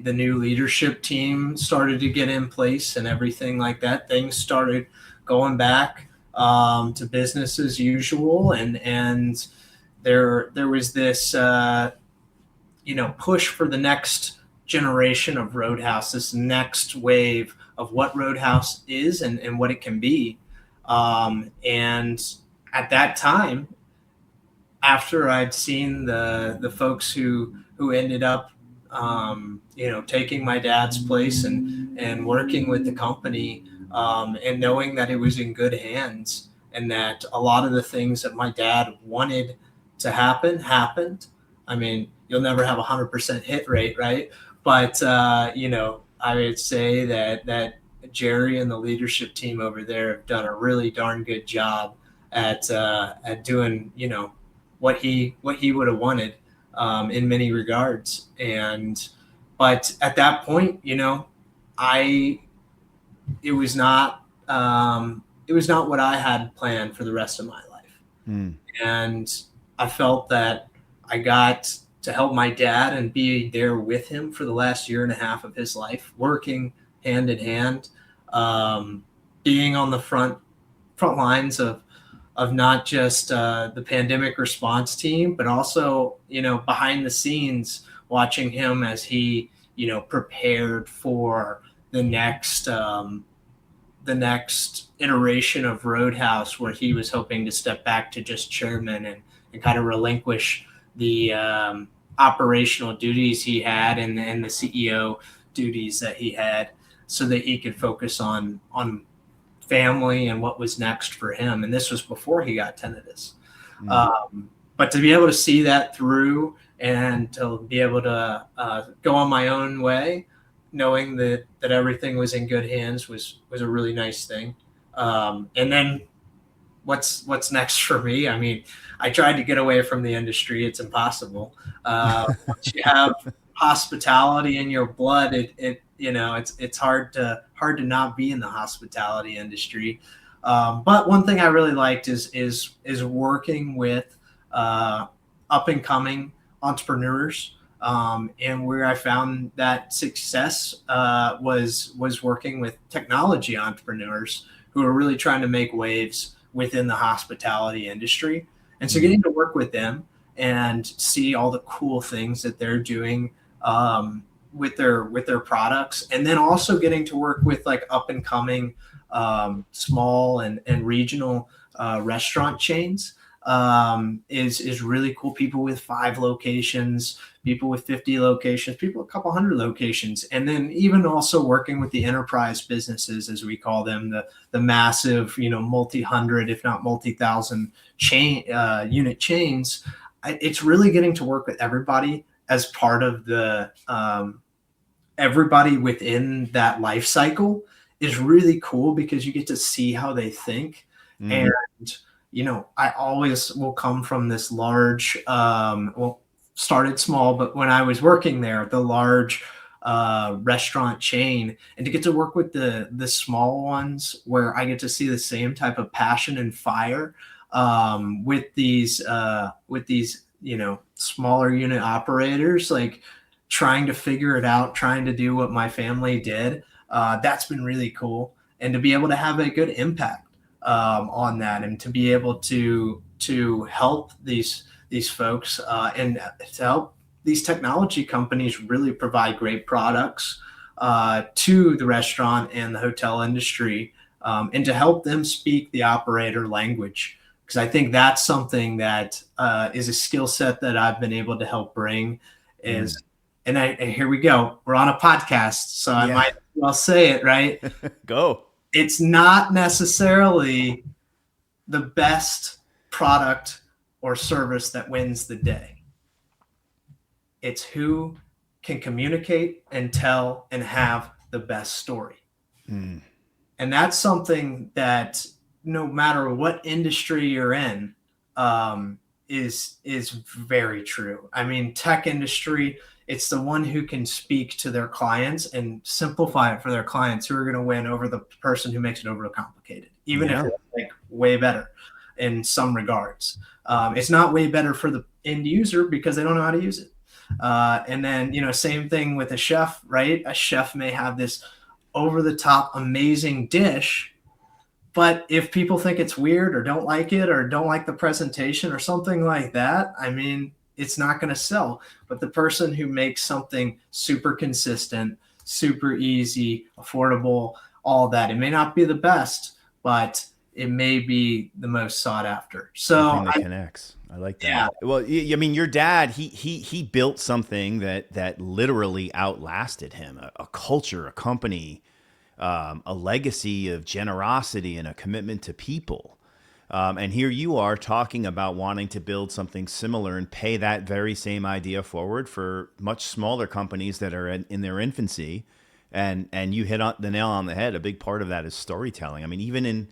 new leadership team started to get in place and everything like that, things started going back to business as usual, and there was this push for the next generation of Roadhouse, this next wave of what Roadhouse is and what it can be. And at that time, after I'd seen the folks who ended up taking my dad's place and working with the company, and knowing that it was in good hands, and that a lot of the things that my dad wanted to happen happened. I mean, you'll never have 100% hit rate, right? But I would say that Jerry and the leadership team over there have done a really darn good job at doing what he would have wanted, in many regards. But at that point, I it was not what I had planned for the rest of my life. And I felt that I got to help my dad and be there with him for the last year and a half of his life, working hand in hand, being on the front lines of not just the pandemic response team, but also, behind the scenes, watching him as he, prepared for the next iteration of Roadhouse, where he was hoping to step back to just chairman and kind of relinquish the operational duties he had and the CEO duties that he had, so that he could focus on family and what was next for him. And this was before he got tinnitus. But to be able to see that through, and to be able to go on my own way, knowing that everything was in good hands, was a really nice thing. And then what's next for me? I mean, I tried to get away from the industry. It's impossible. Once you have hospitality in your blood, it's hard to not be in the hospitality industry. But one thing I really liked is working with up and coming entrepreneurs. And where I found that success was working with technology entrepreneurs who are really trying to make waves within the hospitality industry. And so getting to work with them and see all the cool things that they're doing with their products, and then also getting to work with like up and coming small and regional restaurant chains is really cool. People with 5 locations, people with 50 locations, people with a couple hundred locations, and then even also working with the enterprise businesses, as we call them, the massive, multi-hundred, if not multi-thousand unit chains. It's really getting to work with everybody as part of the everybody within that life cycle is really cool, because you get to see how they think. And I always will come from this large, started small, but when I was working there, the large restaurant chain, and to get to work with the small ones, where I get to see the same type of passion and fire with these smaller unit operators. Like, trying to figure it out, trying to do what my family did. That's been really cool. And to be able to have a good impact on that, and to be able to help these folks and to help these technology companies really provide great products to the restaurant and the hotel industry, and to help them speak the operator language. Because I think that's something that is a skill set that I've been able to help bring. Is and here we go. We're on a podcast, so I might as well say it, right? Go. It's not necessarily the best product or service that wins the day. It's who can communicate and tell and have the best story. And that's something that no matter what industry you're in, is very true. I mean, tech industry, it's the one who can speak to their clients and simplify it for their clients, who are going to win over the person who makes it overcomplicated, even if it's like way better in some regards. It's not way better for the end user because they don't know how to use it. And then, same thing with a chef, right? A chef may have this over the top amazing dish, but if people think it's weird or don't like it or don't like the presentation or something like that, I mean, it's not going to sell. But the person who makes something super consistent, super easy, affordable, all that, it may not be the best, but it may be the most sought after. So Something that connects. I like that. Yeah. Well, I mean, your dad, he built something that literally outlasted him, a culture, a company, a legacy of generosity and a commitment to people. And here you are talking about wanting to build something similar and pay that very same idea forward for much smaller companies that are in their infancy. And you hit the nail on the head. A big part of that is storytelling. I mean, even in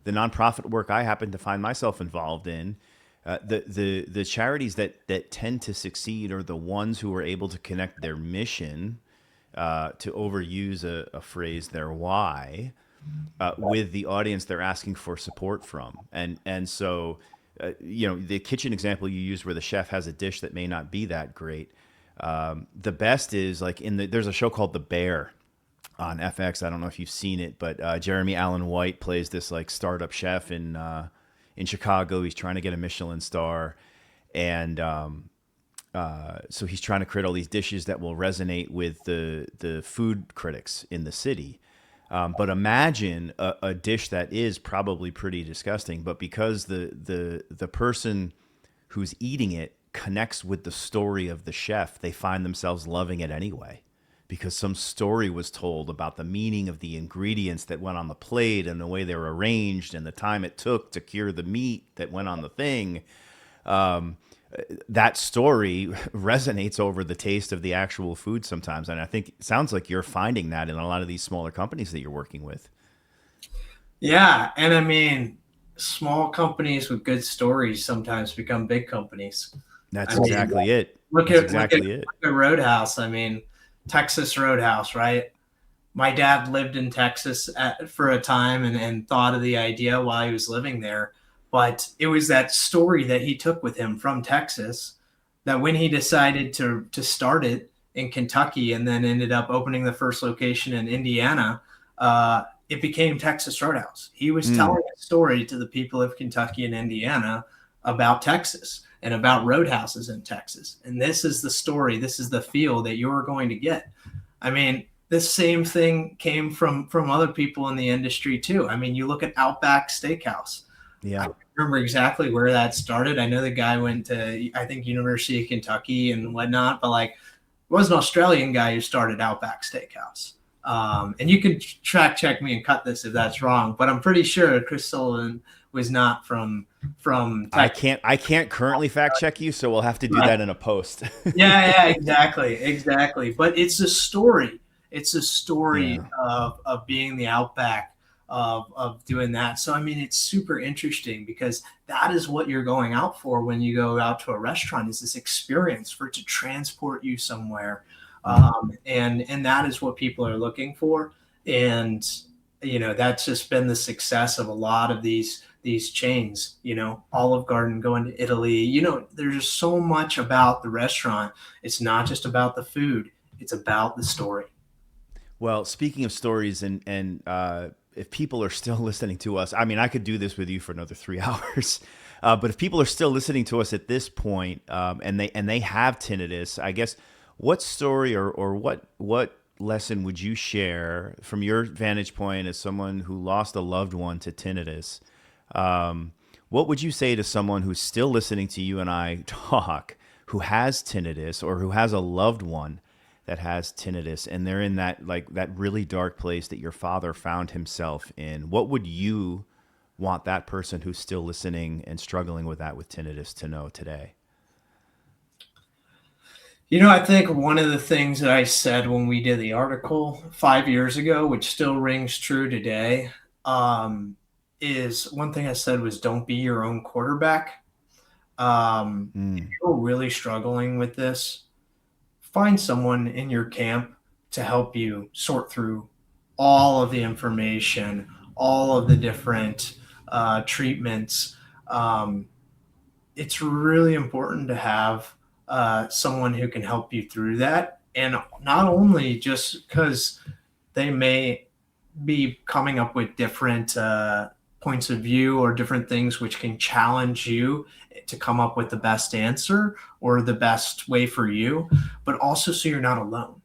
the nonprofit work I happen to find myself involved in, the charities that tend to succeed are the ones who are able to connect their mission, to overuse a phrase, their why, with the audience they're asking for support from. And so, the kitchen example you used where the chef has a dish that may not be that great. The best is like there's a show called The Bear on FX. I don't know if you've seen it, but Jeremy Allen White plays this like startup chef in Chicago. He's trying to get a Michelin star. And so he's trying to create all these dishes that will resonate with the food critics in the city. But imagine a dish that is probably pretty disgusting, but because the person who's eating it connects with the story of the chef, they find themselves loving it anyway, because some story was told about the meaning of the ingredients that went on the plate and the way they were arranged and the time it took to cure the meat that went on the thing. That story resonates over the taste of the actual food sometimes. And I think it sounds like you're finding that in a lot of these smaller companies that you're working with. Yeah. And I mean, small companies with good stories sometimes become big companies. That's exactly it. Look at Roadhouse. I mean, Texas Roadhouse, right? My dad lived in Texas for a time and thought of the idea while he was living there. But it was that story that he took with him from Texas that when he decided to start it in Kentucky and then ended up opening the first location in Indiana, it became Texas Roadhouse. He was telling a story to the people of Kentucky and Indiana about Texas and about roadhouses in Texas. And this is the story. This is the feel that you're going to get. I mean, this same thing came from other people in the industry too. I mean, you look at Outback Steakhouse. Yeah. I remember exactly where that started. I know the guy went to, I think, University of Kentucky and whatnot, but like, it was an Australian guy who started Outback Steakhouse. And you can track check me and cut this if that's wrong, but I'm pretty sure Chris Sullivan was not from Texas. I can't currently fact check you, so we'll have to do that in a post. yeah, exactly. But it's a story. It's a story of being the Outback, of doing that. So, I mean, it's super interesting because that is what you're going out for when you go out to a restaurant, is this experience for it to transport you somewhere. And that is what people are looking for. And, that's just been the success of a lot of these these chains, Olive Garden, going to Italy. There's just so much about the restaurant. It's not just about the food, it's about the story. Well, speaking of stories, and if people are still listening to us, I mean, I could do this with you for another 3 hours. But if people are still listening to us at this point, and they have tinnitus, I guess what story or what lesson would you share from your vantage point as someone who lost a loved one to tinnitus? Um, what would you say to someone who's still listening to you and I talk, who has tinnitus or who has a loved one that has tinnitus, and they're in that, like, that really dark place that your father found himself in? What would you want that person who's still listening and struggling with that, with tinnitus, to know today? I think one of the things that I said when we did the article 5 years ago, which still rings true today, is one thing I said was, don't be your own quarterback. If Mm, you're really struggling with this, find someone in your camp to help you sort through all of the information, all of the different treatments. Um, it's really important to have someone who can help you through that. And not only just because they may be coming up with different points of view or different things which can challenge you to come up with the best answer or the best way for you, but also so you're not alone.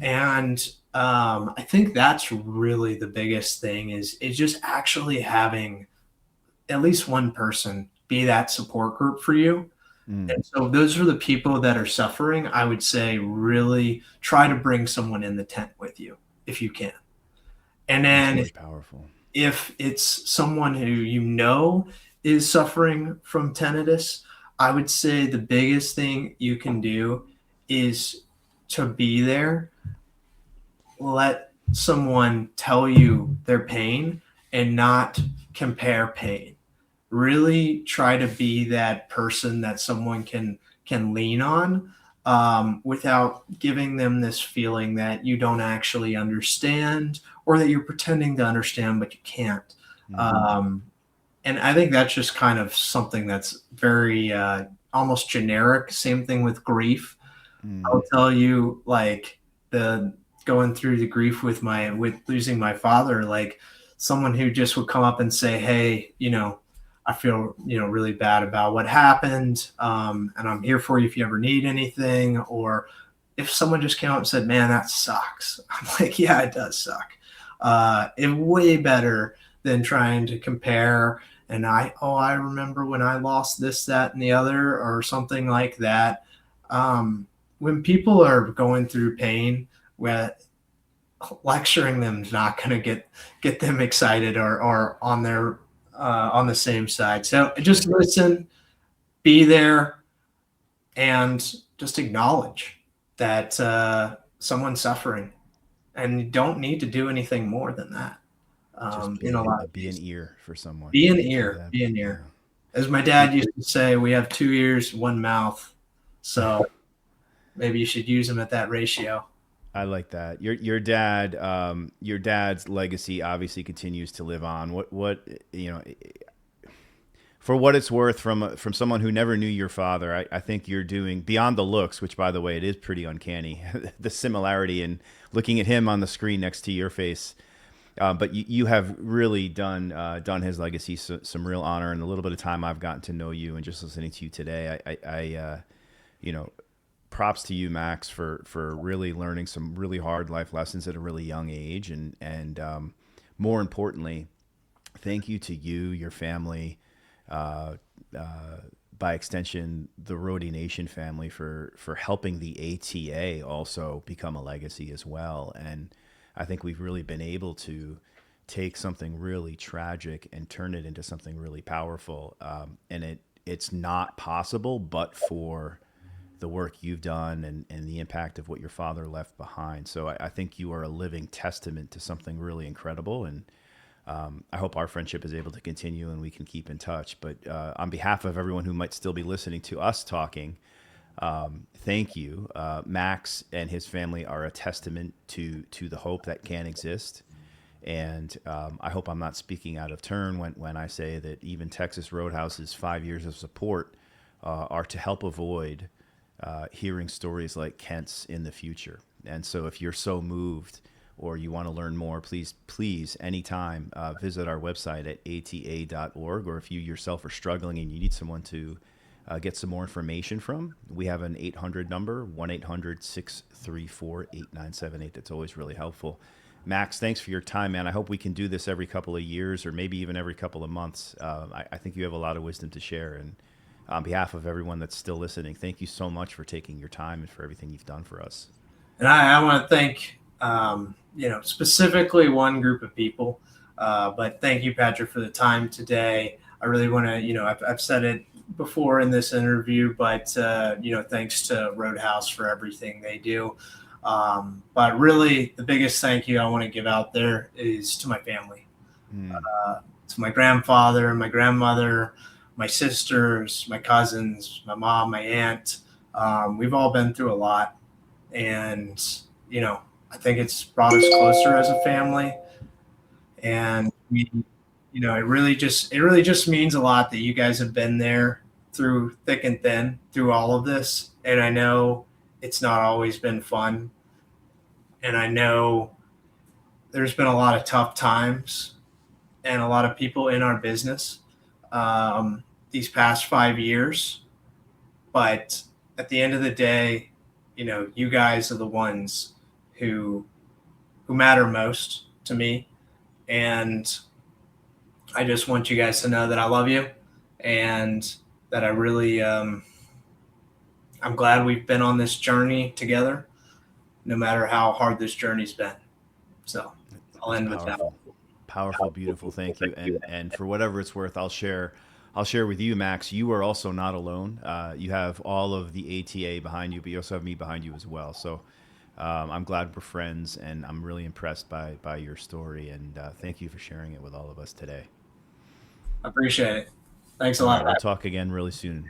And I think that's really the biggest thing is just actually having at least one person be that support group for you. mm. And so those are the people that are suffering. I would say really try to bring someone in the tent with you if you can. And That's then really powerful. if it's someone who is suffering from tinnitus, I would say the biggest thing you can do is to be there, let someone tell you their pain and not compare pain. Really try to be that person that someone can lean on, without giving them this feeling that you don't actually understand or that you're pretending to understand but you can't. Mm, Um, and I think that's just kind of something that's very almost generic. Same thing with grief. mm. I'll tell you, like, the going through the grief with losing my father, like, someone who just would come up and say, "Hey, I feel, really bad about what happened, and I'm here for you if you ever need anything." Or if someone just came up and said, "Man, that sucks," I'm like, "Yeah, it does suck." It's way better than trying to compare. And I remember when I lost this, that, and the other, or something like that. Um, when people are going through pain, where lecturing them is not going to get them excited or on the same side. So just listen, be there, and just acknowledge that someone's suffering, and you don't need to do anything more than that. Just In a lot of be an cases, ear for someone. be an Love ear, that. be an ear. Yeah. As my You, dad used to say, we have two ears, one mouth. So maybe you should use them at that ratio. I like that. Your dad's legacy obviously continues to live on. What you know, for what it's worth, from someone who never knew your father, I think you're doing beyond the looks, which, by the way, it is pretty uncanny, the similarity in looking at him on the screen next to your face. But you have really done his legacy some real honor. And the little bit of time I've gotten to know you and just listening to you today, you know, props to you, Max, for really learning some really hard life lessons at a really young age, and more importantly, thank you to you, your family, uh, by extension, the Rhodey Nation family, for helping the ATA also become a legacy as well. And I think we've really been able to take something really tragic and turn it into something really powerful. And it's not possible but for the work you've done, and the impact of what your father left behind. So I think you are a living testament to something really incredible. And I hope our friendship is able to continue and we can keep in touch. But on behalf of everyone who might still be listening to us talking, thank you. Max and his family are a testament to the hope that can exist. And I hope I'm not speaking out of turn when I say that even Texas Roadhouse's 5 years of support are to help avoid hearing stories like Kent's in the future. And so if you're so moved or you want to learn more, please, anytime, visit our website at ata.org. Or if you yourself are struggling and you need someone to get some more information from, we have an 800 number, 1-800-634-8978. That's always really helpful. Max, thanks for your time, man. I hope we can do this every couple of years or maybe even every couple of months. I think you have a lot of wisdom to share. And on behalf of everyone that's still listening, thank you so much for taking your time and for everything you've done for us. And I want to thank, specifically one group of people. But thank you, Patrick, for the time today. I really want to, I've said it before in this interview, but, thanks to Roadhouse for everything they do. But really, the biggest thank you I want to give out there is to my family, Mm. to my grandfather, my grandmother, my sisters, my cousins, my mom, my aunt. We've all been through a lot. And, I think it's brought us closer as a family. And it really just means a lot that you guys have been there through thick and thin through all of this. And I know it's not always been fun. And I know there's been a lot of tough times and a lot of people in our business these past 5 years. But at the end of the day, you guys are the ones who matter most to me. And I just want you guys to know that I love you and that I really, I'm glad we've been on this journey together, no matter how hard this journey's been. So I'll That's end with that. powerful, beautiful. Thank you. And for whatever it's worth, I'll share with you, Max. You are also not alone. You have all of the ATA behind you, but you also have me behind you as well. So I'm glad we're friends, and I'm really impressed by your story. And thank you for sharing it with all of us today. I appreciate it. Thanks a All right, lot. we'll talk again really soon.